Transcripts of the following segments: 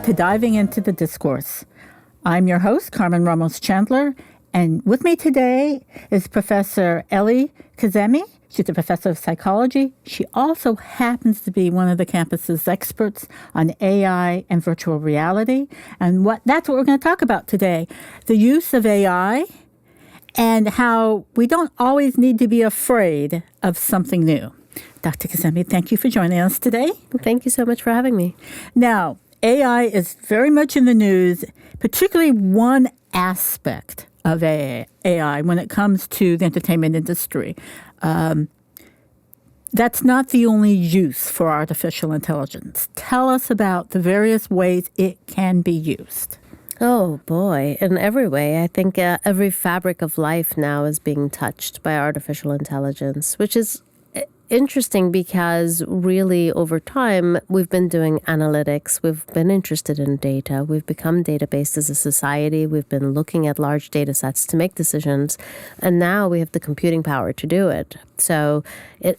to Diving into the Discourse. I'm your host, Carmen Ramos Chandler, and with me today is Professor Ellie Kazemi. She's a professor of psychology. She also happens to be one of the campus's experts on AI and virtual reality. And that's what we're going to talk about today, the use of AI and how we don't always need to be afraid of something new. Dr. Kazemi, thank you for joining us today. Thank you so much for having me. Now, AI is very much in the news, particularly one aspect of AI when it comes to the entertainment industry. That's not the only use for artificial intelligence. Tell us about the various ways it can be used. Oh, boy. In every way. I think every fabric of life now is being touched by artificial intelligence, which is interesting because really over time, we've been doing analytics. We've been interested in data. We've become data-based as a society. We've been looking at large data sets to make decisions. And now we have the computing power to do it. So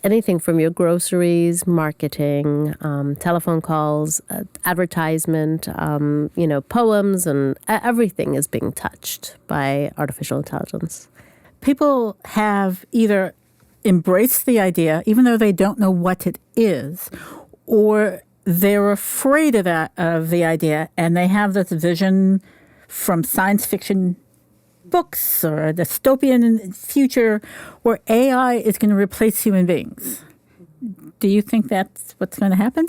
anything from your groceries, marketing, telephone calls, advertisement, poems, and everything is being touched by artificial intelligence. People have either embrace the idea, even though they don't know what it is, or they're afraid of the idea, and they have this vision from science fiction books or a dystopian future where AI is going to replace human beings. Do you think that's what's going to happen?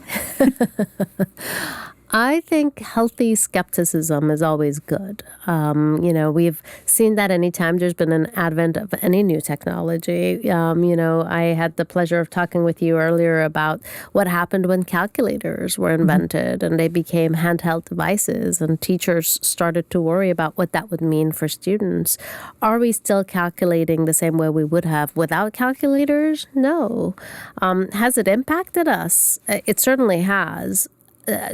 I think healthy skepticism is always good. We've seen that anytime there's been an advent of any new technology. I had the pleasure of talking with you earlier about what happened when calculators were invented and they became handheld devices, and teachers started to worry about what that would mean for students. Are we still calculating the same way we would have without calculators? No. Has it impacted us? It certainly has.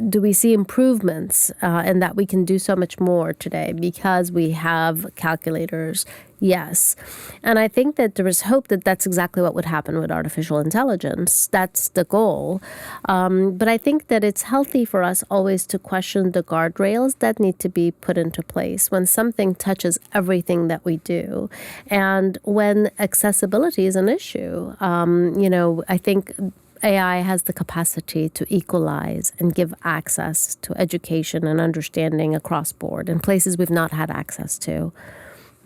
Do we see improvements in that we can do so much more today because we have calculators? Yes. And I think that there is hope that that's exactly what would happen with artificial intelligence. That's the goal. But I think that it's healthy for us always to question the guardrails that need to be put into place when something touches everything that we do. And when accessibility is an issue, I think AI has the capacity to equalize and give access to education and understanding across board in places we've not had access to.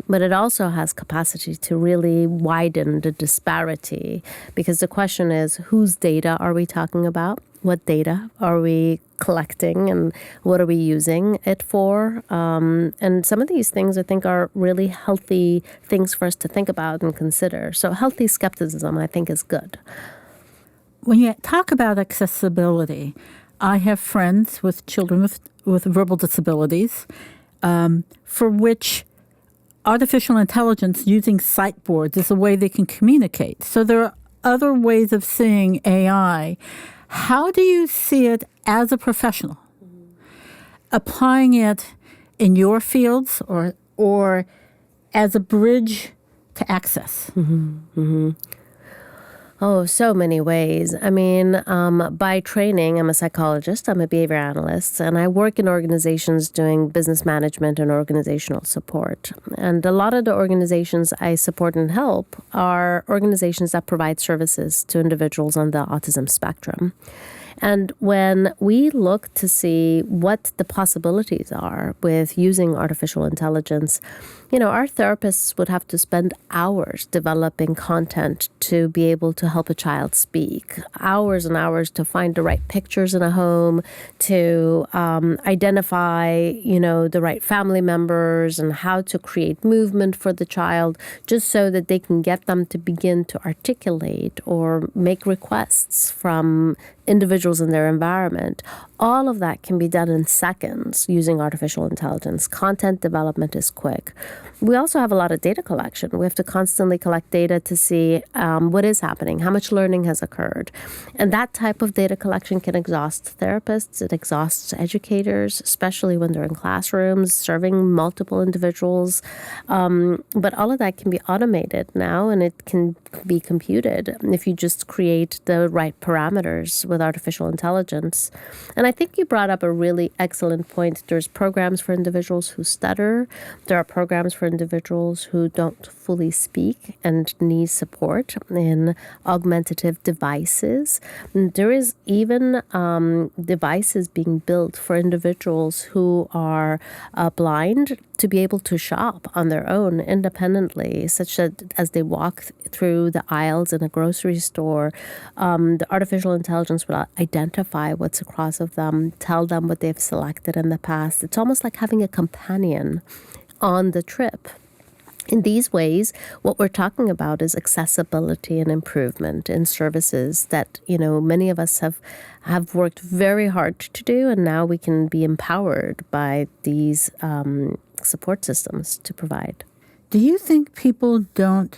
But it also has capacity to really widen the disparity, because the question is, whose data are we talking about? What data are we collecting and what are we using it for? And some of these things I think are really healthy things for us to think about and consider. So healthy skepticism, I think, is good. When you talk about accessibility, I have friends with children with verbal disabilities for which artificial intelligence using sight boards is a way they can communicate. So there are other ways of seeing AI. How do you see it as a professional? Applying it in your fields or as a bridge to access? Oh, so many ways. I mean, by training, I'm a psychologist, I'm a behavior analyst, and I work in organizations doing business management and organizational support. And a lot of the organizations I support and help are organizations that provide services to individuals on the autism spectrum. And when we look to see what the possibilities are with using artificial intelligence, our therapists would have to spend hours developing content to be able to help a child speak, hours and hours to find the right pictures in a home, to identify, the right family members and how to create movement for the child, just so that they can get them to begin to articulate or make requests from individuals in their environment. All of that can be done in seconds using artificial intelligence. Content development is quick. We also have a lot of data collection. We have to constantly collect data to see what is happening, how much learning has occurred. And that type of data collection can exhaust therapists. It exhausts educators, especially when they're in classrooms, serving multiple individuals. But all of that can be automated now, and it can be computed if you just create the right parameters with artificial intelligence. And I think you brought up a really excellent point. There's programs for individuals who stutter. There are programs for individuals who don't fully speak and need support in augmentative devices. There is even devices being built for individuals who are blind to be able to shop on their own independently, such that as they walk through the aisles in a grocery store, the artificial intelligence will identify what's across of them, tell them what they've selected in the past. It's almost like having a companion on the trip. In these ways, what we're talking about is accessibility and improvement in services that, many of us have worked very hard to do, and now we can be empowered by these support systems to provide. Do you think the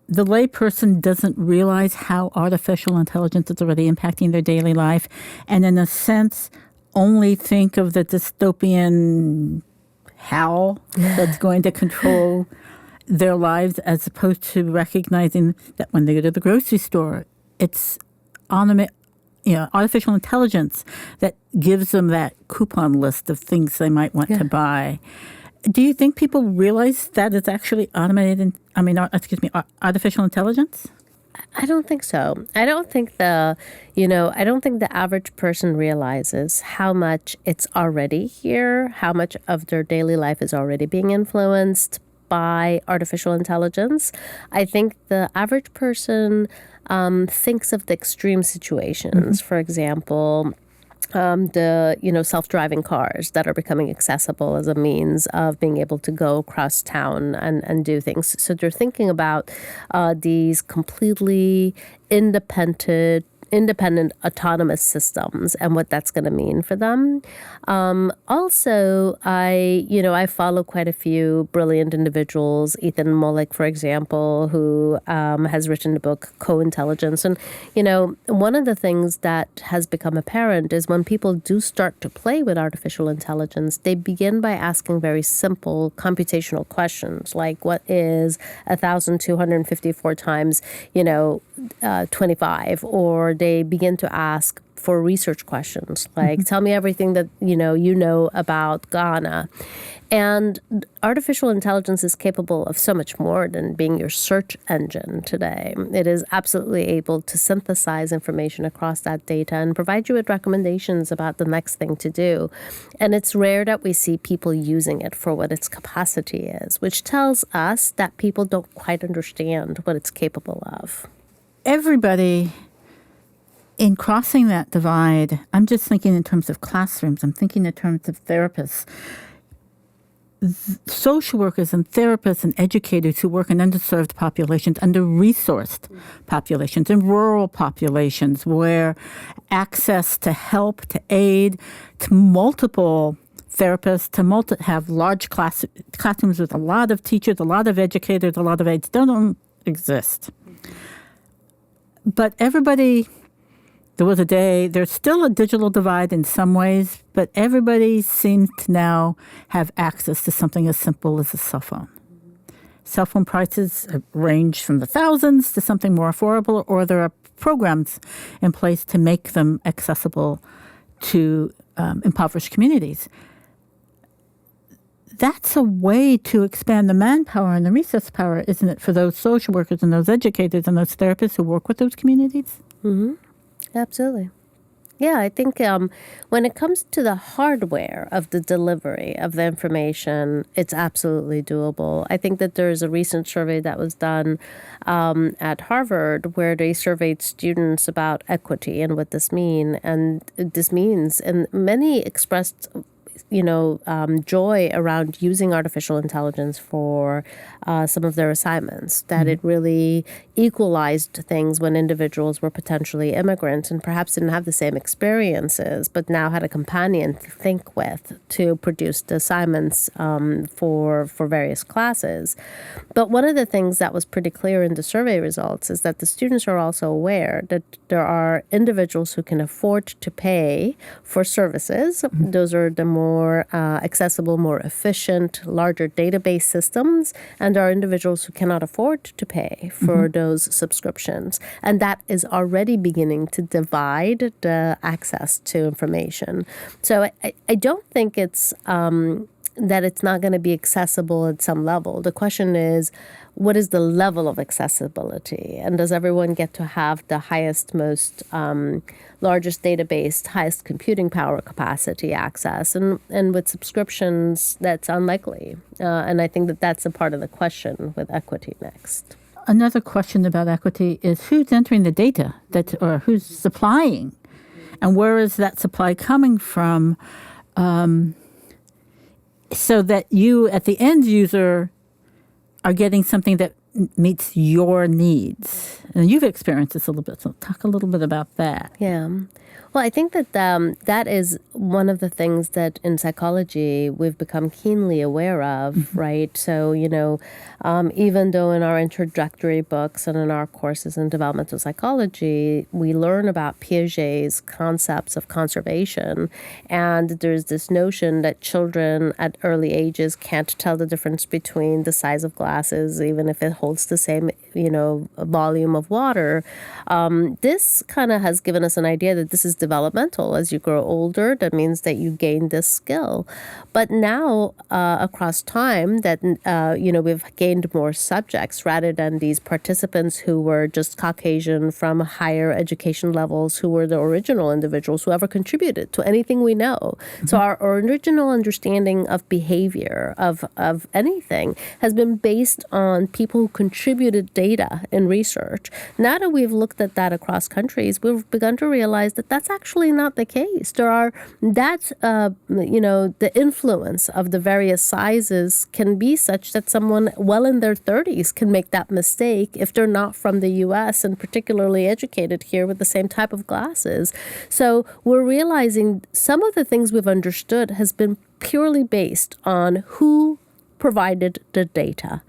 layperson doesn't realize how artificial intelligence is already impacting their daily life, and in a sense only think of the dystopian how that's going to control their lives, as opposed to recognizing that when they go to the grocery store, it's artificial intelligence that gives them that coupon list of things they might want to buy. Do you think people realize that it's actually artificial intelligence? I don't think so. I don't think the average person realizes how much it's already here, how much of their daily life is already being influenced by artificial intelligence. I think the average person thinks of the extreme situations. For example, the self-driving cars that are becoming accessible as a means of being able to go across town and do things. So they're thinking about these completely independent autonomous systems and what that's going to mean for them. Also, I follow quite a few brilliant individuals. Ethan Mollick, for example, who has written the book Co-Intelligence. And, one of the things that has become apparent is when people do start to play with artificial intelligence, they begin by asking very simple computational questions, like what is 1,254 times, 25, or they begin to ask for research questions, like tell me everything that you know about Ghana. And artificial intelligence is capable of so much more than being your search engine today. It is absolutely able to synthesize information across that data and provide you with recommendations about the next thing to do. And it's rare that we see people using it for what its capacity is, which tells us that people don't quite understand what it's capable of. Everybody, in crossing that divide, I'm just thinking in terms of classrooms, I'm thinking in terms of therapists, social workers and therapists and educators who work in underserved populations, under-resourced populations, in rural populations where access to help, to aid, to multiple therapists, to have large classrooms with a lot of teachers, a lot of educators, a lot of aides, they don't exist. But everybody, there's still a digital divide in some ways, but everybody seems to now have access to something as simple as a cell phone. Cell phone prices range from the thousands to something more affordable, or there are programs in place to make them accessible to impoverished communities. That's a way to expand the manpower and the resource power, isn't it, for those social workers and those educators and those therapists who work with those communities? Mm-hmm. Absolutely. Yeah, I think when it comes to the hardware of the delivery of the information, it's absolutely doable. I think that there's a recent survey that was done at Harvard where they surveyed students about equity and what this means. And many expressed joy around using artificial intelligence for some of their assignments, that it really equalized things when individuals were potentially immigrants and perhaps didn't have the same experiences, but now had a companion to think with to produce the assignments for various classes. But one of the things that was pretty clear in the survey results is that the students are also aware that there are individuals who can afford to pay for services. Those are the more more accessible, more efficient, larger database systems, and there are individuals who cannot afford to pay for those subscriptions. And that is already beginning to divide the access to information. So I don't think it's that it's not going to be accessible at some level. The question is, what is the level of accessibility? And does everyone get to have the highest, most largest database, highest computing power capacity access? And with subscriptions, that's unlikely. And I think that that's a part of the question with equity next. Another question about equity is who's entering the data or who's supplying, and where is that supply coming from? So that you, at the end user, are getting something that meets your needs. And you've experienced this a little bit, so talk a little bit about that. Yeah. Well, I think that that is one of the things that in psychology we've become keenly aware of, right? So, even though in our introductory books and in our courses in developmental psychology, we learn about Piaget's concepts of conservation. And there's this notion that children at early ages can't tell the difference between the size of glasses, even if it holds the same, volume of water. This kind of has given us an idea that this is developmental. As you grow older, that means that you gain this skill. But now, across time, that we've gained more subjects rather than these participants who were just Caucasian from higher education levels, who were the original individuals who ever contributed to anything we know. Mm-hmm. So our original understanding of behavior, of anything, has been based on people who contributed data in research. Now that we've looked at that across countries, we've begun to realize that that's actually not the case. The influence of the various sizes can be such that someone well in their 30s can make that mistake if they're not from the U.S. and particularly educated here with the same type of glasses. So we're realizing some of the things we've understood has been purely based on who provided the data,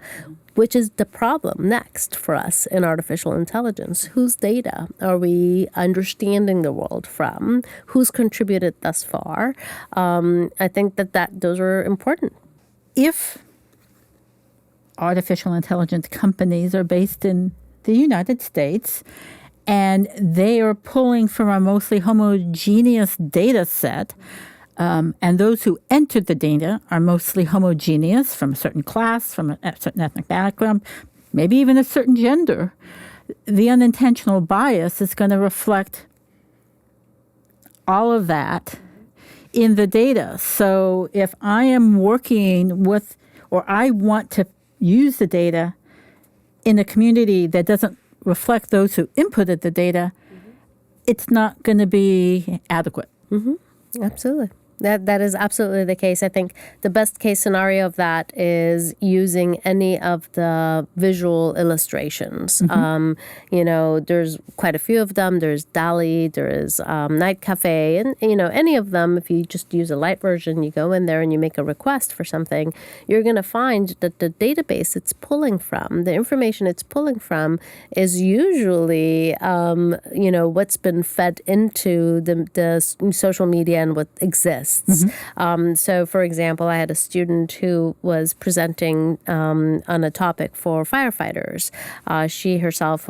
which is the problem next for us in artificial intelligence. Whose data are we understanding the world from? Who's contributed thus far? I think that those are important. If artificial intelligence companies are based in the United States and they are pulling from a mostly homogeneous data set, and those who entered the data are mostly homogeneous from a certain class, from a certain ethnic background, maybe even a certain gender, the unintentional bias is going to reflect all of that in the data. So if I am working with, or I want to use the data in a community that doesn't reflect those who inputted the data, it's not going to be adequate. Mm-hmm. Absolutely. That is absolutely the case. I think the best case scenario of that is using any of the visual illustrations. Mm-hmm. There's quite a few of them. There's DALL-E, there is Night Cafe, and any of them. If you just use a light version, you go in there and you make a request for something, you're going to find that the database it's pulling from, the information it's pulling from, is usually what's been fed into the social media and what exists. Mm-hmm. So, for example, I had a student who was presenting on a topic for firefighters. She herself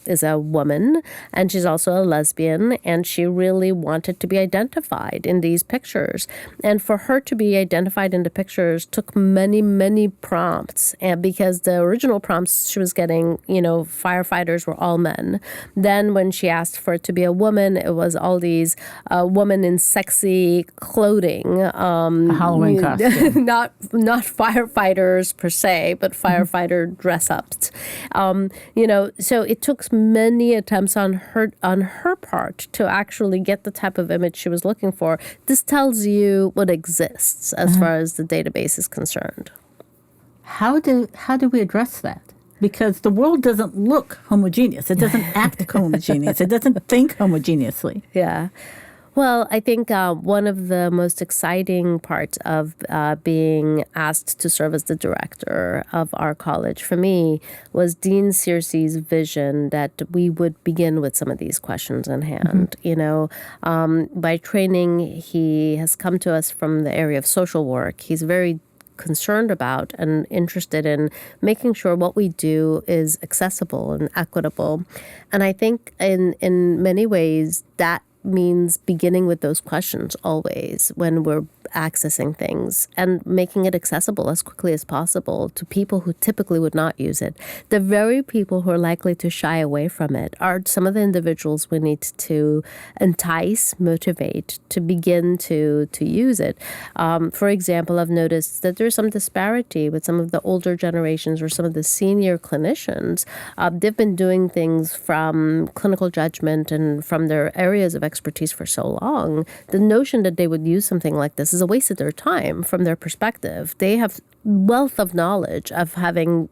is a woman, and she's also a lesbian, and she really wanted to be identified in these pictures. And for her to be identified in the pictures took many, many prompts, and because the original prompts she was getting, firefighters were all men. Then when she asked for it to be a woman, it was all these women in sexy clothing. A Halloween costume. Not firefighters per se, but firefighter dress-ups. So it took many attempts on her part to actually get the type of image she was looking for. This tells you what exists as far as the database is concerned. How do we address that? Because the world doesn't look homogeneous. It doesn't act homogeneous. It doesn't think homogeneously. Yeah. Well, I think one of the most exciting parts of being asked to serve as the director of our college for me was Dean Searcy's vision that we would begin with some of these questions in hand. By training, he has come to us from the area of social work. He's very concerned about and interested in making sure what we do is accessible and equitable. And I think in many ways that means beginning with those questions always when we're accessing things and making it accessible as quickly as possible to people who typically would not use it. The very people who are likely to shy away from it are some of the individuals we need to entice, motivate to begin to use it. For example, I've noticed that there's some disparity with some of the older generations or some of the senior clinicians. They've been doing things from clinical judgment and from their areas of expertise for so long. The notion that they would use something like this is a waste of their time from their perspective. They have wealth of knowledge of having,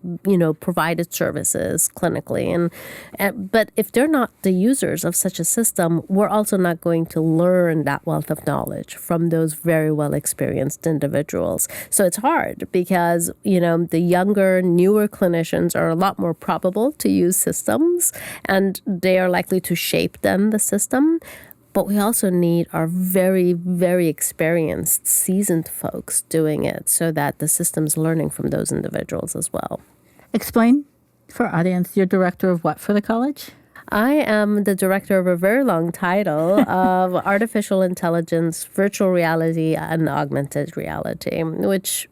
provided services clinically. But if they're not the users of such a system, we're also not going to learn that wealth of knowledge from those very well experienced individuals. So it's hard because, the younger, newer clinicians are a lot more probable to use systems and they are likely to shape then the system. But we also need our very, very experienced, seasoned folks doing it so that the system's learning from those individuals as well. Explain for our audience, you're director of what for the college? I am the director of a very long title of Artificial Intelligence, Virtual Reality, and Augmented Reality, which,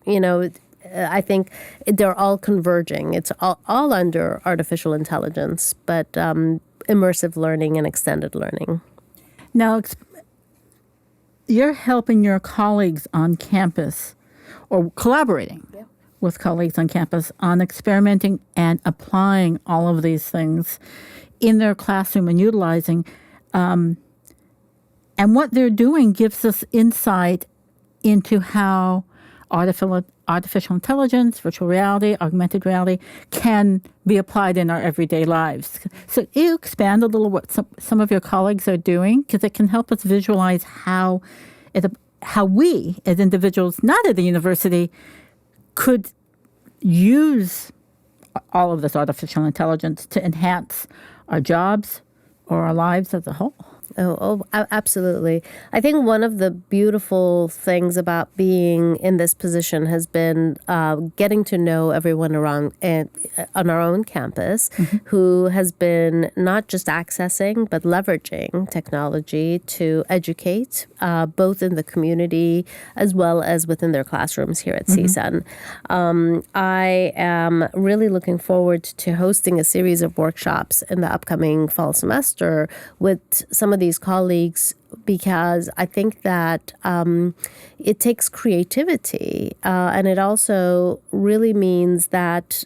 I think they're all converging. It's all under artificial intelligence, but immersive learning and extended learning. Now, you're helping your colleagues on campus or collaborating with colleagues on campus on experimenting and applying all of these things in their classroom and utilizing. And what they're doing gives us insight into how artificial intelligence, virtual reality, augmented reality can be applied in our everyday lives. So you expand a little what some of your colleagues are doing, because it can help us visualize how we as individuals, not at the university, could use all of this artificial intelligence to enhance our jobs or our lives as a whole. Oh, absolutely. I think one of the beautiful things about being in this position has been getting to know everyone around on our own campus who has been not just accessing, but leveraging technology to educate, both in the community as well as within their classrooms here at CSUN. I am really looking forward to hosting a series of workshops in the upcoming fall semester with some of these colleagues, because I think that it takes creativity and it also really means that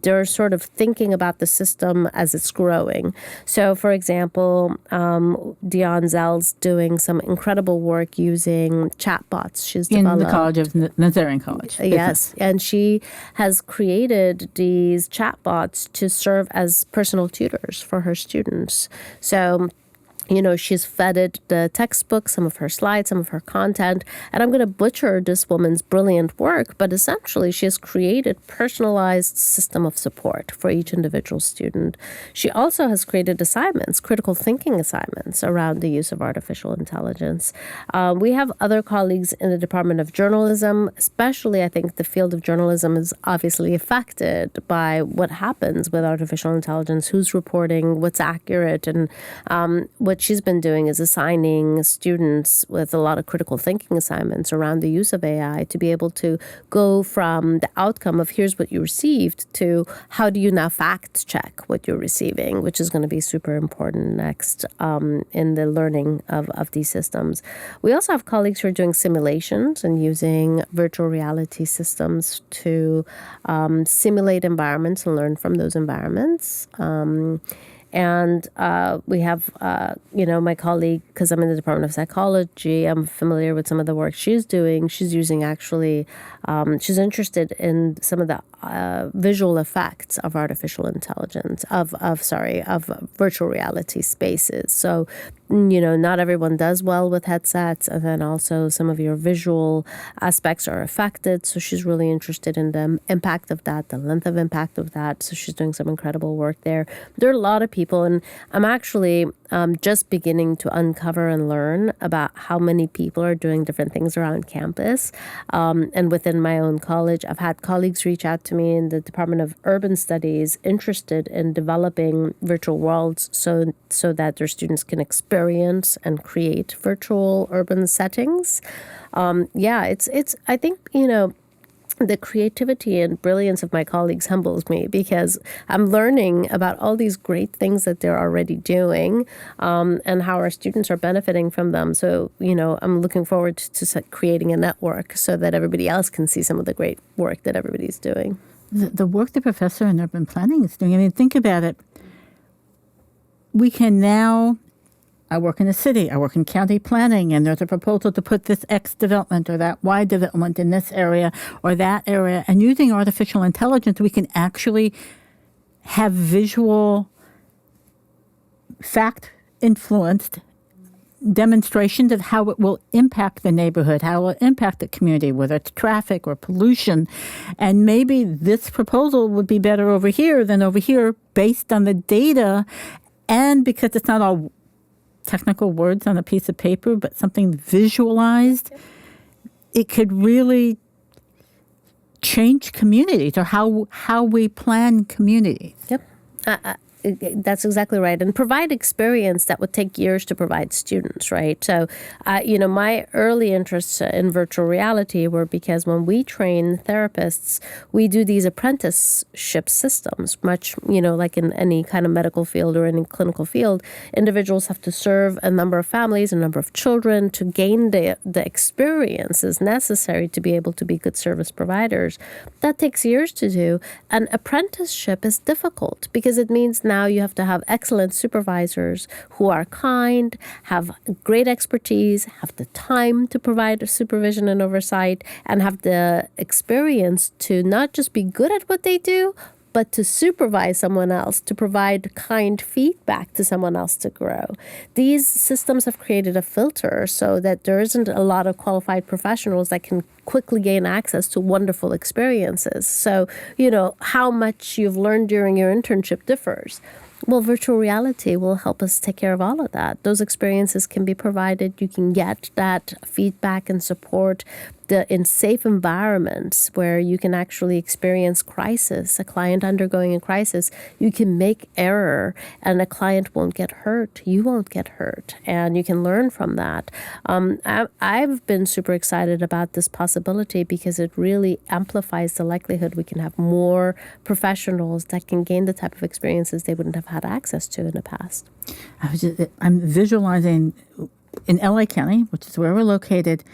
they're sort of thinking about the system as it's growing. So, for example, Dion Zell's doing some incredible work using chatbots. She's developed in the College of Nazarian College. Yes, and she has created these chatbots to serve as personal tutors for her students. So, she's vetted the textbook, some of her slides, some of her content, and I'm going to butcher this woman's brilliant work, but essentially she has created personalized system of support for each individual student. She also has created assignments, critical thinking assignments around the use of artificial intelligence. We have other colleagues in the Department of Journalism, especially I think the field of journalism is obviously affected by what happens with artificial intelligence, who's reporting, what's accurate, and what she's been doing is assigning students with a lot of critical thinking assignments around the use of AI to be able to go from the outcome of here's what you received to how do you now fact check what you're receiving, which is going to be super important next in the learning of these systems. We also have colleagues who are doing simulations and using virtual reality systems to simulate environments and learn from those environments. And we have, my colleague, because I'm in the Department of Psychology, I'm familiar with some of the work she's doing. She's using she's interested in some of the visual effects of artificial intelligence, of virtual reality spaces. So, not everyone does well with headsets, and then also some of your visual aspects are affected. So she's really interested in the impact of that, the length of impact of that. So she's doing some incredible work there. There are a lot of people, and I'm actually just beginning to uncover and learn about how many people are doing different things around campus. And within my own college, I've had colleagues reach out to me in the Department of Urban Studies interested in developing virtual worlds so that their students can experience and create virtual urban settings. It's I think, the creativity and brilliance of my colleagues humbles me because I'm learning about all these great things that they're already doing, and how our students are benefiting from them. So, I'm looking forward to creating a network so that everybody else can see some of the great work that everybody's doing. The work the professor in urban planning is doing, I mean, think about it. We can now, I work in a city, I work in county planning, and there's a proposal to put this X development or that Y development in this area or that area. And using artificial intelligence, we can actually have visual, fact-influenced demonstrations of how it will impact the neighborhood, how it will impact the community, whether it's traffic or pollution. And maybe this proposal would be better over here than over here based on the data, and because it's not all technical words on a piece of paper, but something visualized, it could really change communities or how we plan communities. Yep. That's exactly right. And provide experience that would take years to provide students, right? So, my early interests in virtual reality were because when we train therapists, we do these apprenticeship systems, much, like in any kind of medical field or any clinical field. Individuals have to serve a number of families, a number of children to gain the experiences necessary to be able to be good service providers. That takes years to do. And apprenticeship is difficult because it means now you have to have excellent supervisors who are kind, have great expertise, have the time to provide supervision and oversight, and have the experience to not just be good at what they do, but to supervise someone else, to provide kind feedback to someone else to grow. These systems have created a filter so that there isn't a lot of qualified professionals that can quickly gain access to wonderful experiences. So, how much you've learned during your internship differs. Well, virtual reality will help us take care of all of that. Those experiences can be provided. You can get that feedback and support in safe environments where you can actually experience crisis, a client undergoing a crisis. You can make error and a client won't get hurt. You won't get hurt. And you can learn from that. I've been super excited about this possibility because it really amplifies the likelihood we can have more professionals that can gain the type of experiences they wouldn't have had access to in the past. I'm visualizing in LA County, which is where we're located,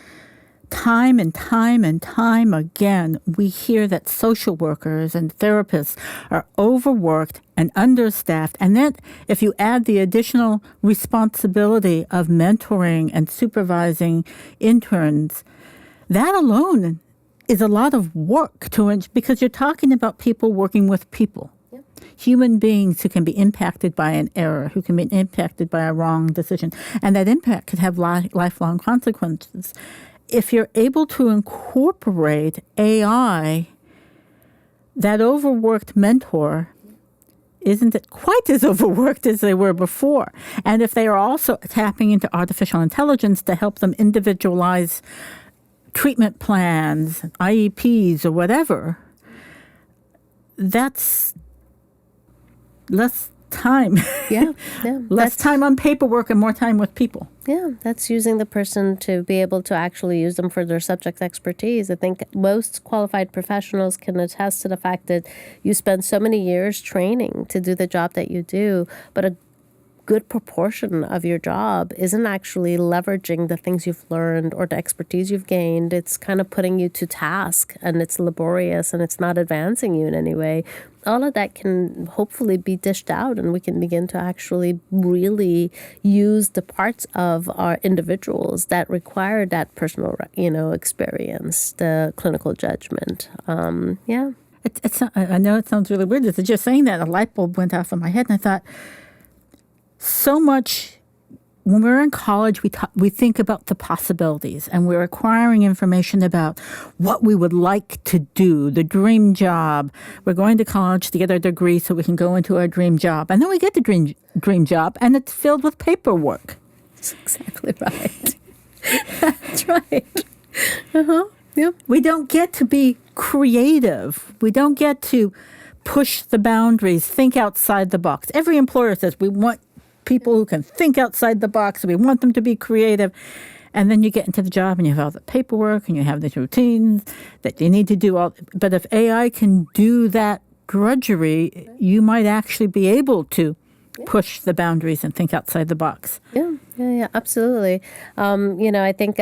time and time and time again, we hear that social workers and therapists are overworked and understaffed. And then if you add the additional responsibility of mentoring and supervising interns, that alone is a lot of work because you're talking about people working with people. Human beings who can be impacted by an error, who can be impacted by a wrong decision. And that impact could have lifelong consequences. If you're able to incorporate AI, that overworked mentor isn't it quite as overworked as they were before. And if they are also tapping into artificial intelligence to help them individualize treatment plans, IEPs, or whatever, that's less time. Yeah. Less time on paperwork and more time with people. Yeah, that's using the person to be able to actually use them for their subject expertise. I think most qualified professionals can attest to the fact that you spend so many years training to do the job that you do, but a good proportion of your job isn't actually leveraging the things you've learned or the expertise you've gained. It's kind of putting you to task, and it's laborious, and it's not advancing you in any way. All of that can hopefully be dished out, and we can begin to actually really use the parts of our individuals that require that personal, experience, the clinical judgment. It's not, I know it sounds really weird. It's just saying that a light bulb went off in my head, and I thought, so much when we're in college, we think about the possibilities, and we're acquiring information about what we would like to do, the dream job. We're going to college to get our degree so we can go into our dream job, and then we get the dream job, and it's filled with paperwork. That's exactly right. That's right. Yep. We don't get to be creative. We don't get to push the boundaries, think outside the box. Every employer says we want people who can think outside the box. We want them to be creative. And then you get into the job and you have all the paperwork and you have these routines that you need to do. But if AI can do that drudgery, you might actually be able to push the boundaries and think outside the box. Yeah, absolutely. I think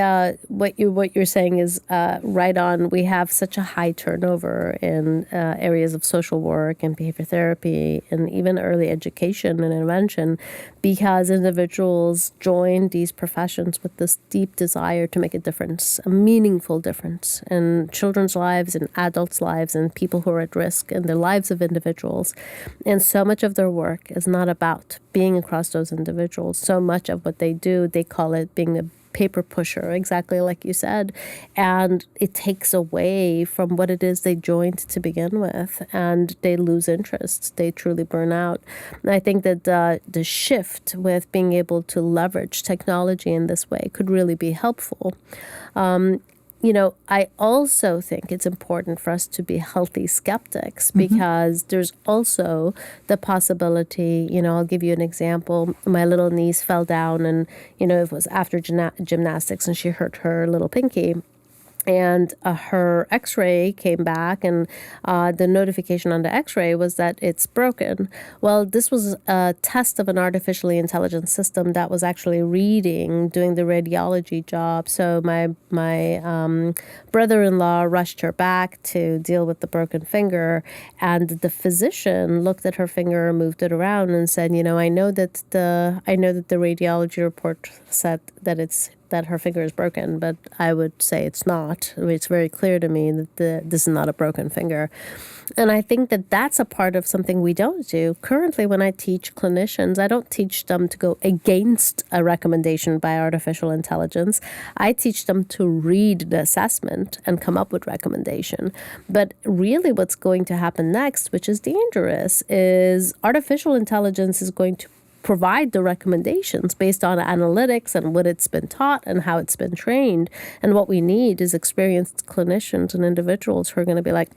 what you're saying is right on. We have such a high turnover in areas of social work and behavior therapy and even early education and intervention because individuals join these professions with this deep desire to make a difference, a meaningful difference in children's lives and adults' lives and people who are at risk in the lives of individuals. And so much of their work is not about being across those individuals. So much of what they do, they call it being a paper pusher, exactly like you said. And it takes away from what it is they joined to begin with, and they lose interest. They truly burn out. And I think that the shift with being able to leverage technology in this way could really be helpful. I also think it's important for us to be healthy skeptics because there's also the possibility, I'll give you an example. My little niece fell down and, it was after gymnastics and she hurt her little pinky. And her x-ray came back and the notification on the x-ray was that it's broken. Well, this was a test of an artificially intelligent system that was actually doing the radiology job. So my brother-in-law rushed her back to deal with the broken finger. And the physician looked at her finger, moved it around and said, I know that the radiology report said that her finger is broken, but I would say it's not. It's very clear to me that this is not a broken finger. And I think that that's a part of something we don't do. Currently, when I teach clinicians, I don't teach them to go against a recommendation by artificial intelligence. I teach them to read the assessment and come up with recommendation. But really what's going to happen next, which is dangerous, is artificial intelligence is going to provide the recommendations based on analytics and what it's been taught and how it's been trained. And what we need is experienced clinicians and individuals who are going to be like,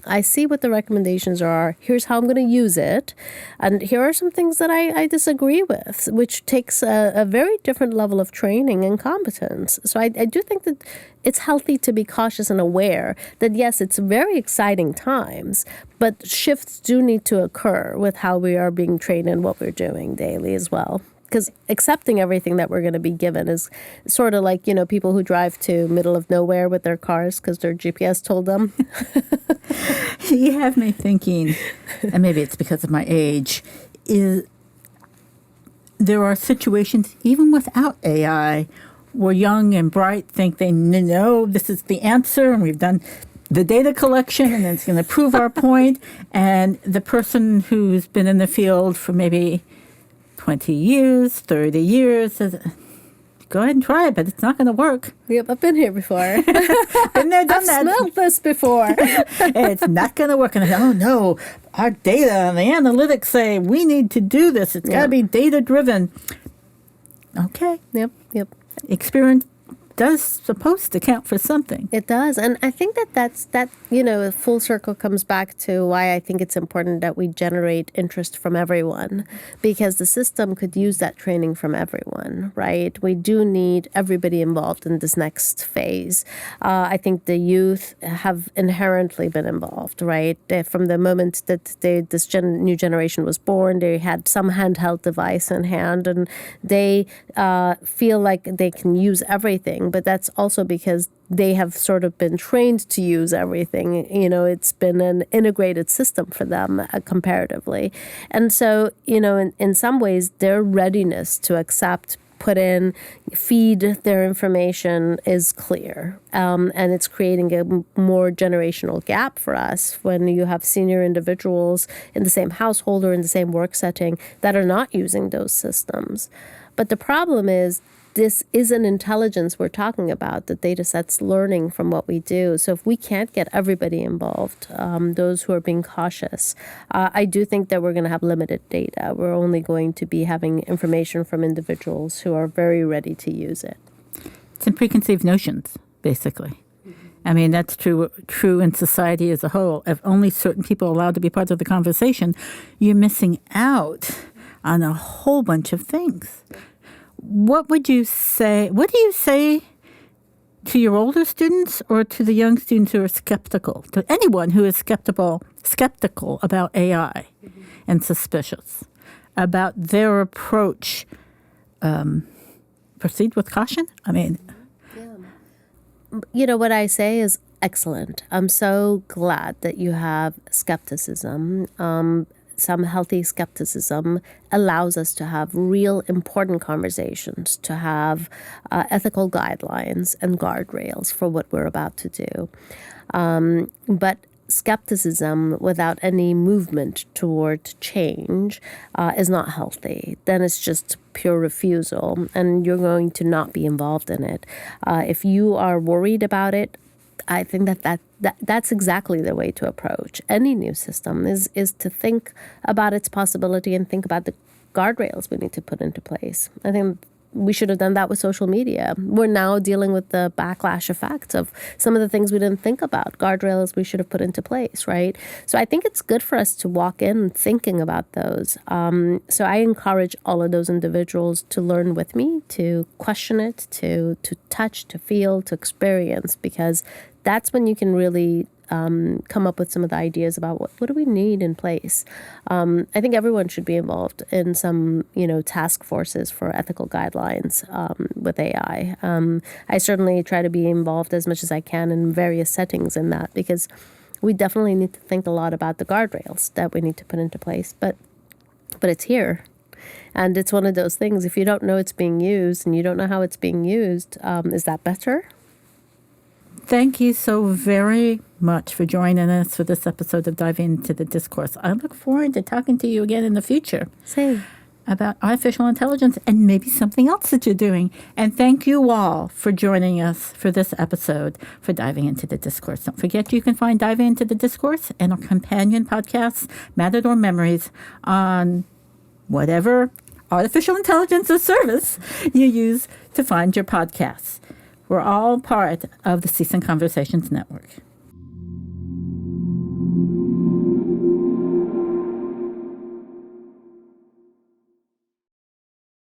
I see what the recommendations are. Here's how I'm going to use it. And here are some things that I disagree with, which takes a very different level of training and competence. So I do think that it's healthy to be cautious and aware that, yes, it's very exciting times, but shifts do need to occur with how we are being trained and what we're doing daily as well. Because accepting everything that we're going to be given is sort of like, people who drive to middle of nowhere with their cars because their GPS told them. You have me thinking, and maybe it's because of my age, there are situations, even without AI, where young and bright think they know this is the answer, and we've done the data collection, and it's going to prove our point. And the person who's been in the field for maybe 20 years, 30 years says, go ahead and try it, but it's not going to work. Yep, I've been here before. Been there, done that. I've smelled this before. It's not going to work. And I say, oh no, our data and the analytics say we need to do this. It's got to be data driven. Okay. Yep. Experience does supposed to count for something. It does. And I think that full circle comes back to why I think it's important that we generate interest from everyone, because the system could use that training from everyone, right? We do need everybody involved in this next phase. I think the youth have inherently been involved, right? From the moment that this new generation was born, they had some handheld device in hand, and they feel like they can use everything. But that's also because they have sort of been trained to use everything. It's been an integrated system for them comparatively. And so, in some ways, their readiness to accept put in, feed their information is clear. And it's creating a more generational gap for us when you have senior individuals in the same household or in the same work setting that are not using those systems. But the problem is, this is an intelligence we're talking about. The data set's learning from what we do. So if we can't get everybody involved, those who are being cautious, I do think that we're going to have limited data. We're only going to be having information from individuals who are very ready to use it. It's in preconceived notions, basically. I mean, that's true in society as a whole. If only certain people are allowed to be part of the conversation, you're missing out on a whole bunch of things. What do you say to your older students or to the young students who are skeptical, to anyone who is skeptical about AI and suspicious about their approach? Proceed with caution? I mean... You know, what I say is excellent. I'm so glad that you have skepticism. Some healthy skepticism allows us to have real important conversations, to have ethical guidelines and guardrails for what we're about to do. But skepticism without any movement toward change is not healthy. Then it's just pure refusal, and you're going to not be involved in it. If you are worried about it, I think that's exactly the way to approach any new system is to think about its possibility and think about the guardrails we need to put into place. I think we should have done that with social media. We're now dealing with the backlash effects of some of the things we didn't think about, guardrails we should have put into place, right? So I think it's good for us to walk in thinking about those. So I encourage all of those individuals to learn with me, to question it, to touch, to feel, to experience, because that's when you can really come up with some of the ideas about what do we need in place. I think everyone should be involved in some, task forces for ethical guidelines with AI. I certainly try to be involved as much as I can in various settings in that, because we definitely need to think a lot about the guardrails that we need to put into place. But it's here. And it's one of those things, if you don't know it's being used and you don't know how it's being used, is that better? Thank you so very much for joining us for this episode of Diving into the Discourse. I look forward to talking to you again in the future. Same. About artificial intelligence and maybe something else that you're doing. And thank you all for joining us for this episode for Diving into the Discourse. Don't forget you can find Diving into the Discourse and our companion podcasts, Matador Memories, on whatever artificial intelligence or service you use to find your podcasts. We're all part of the Cease and Conversations Network.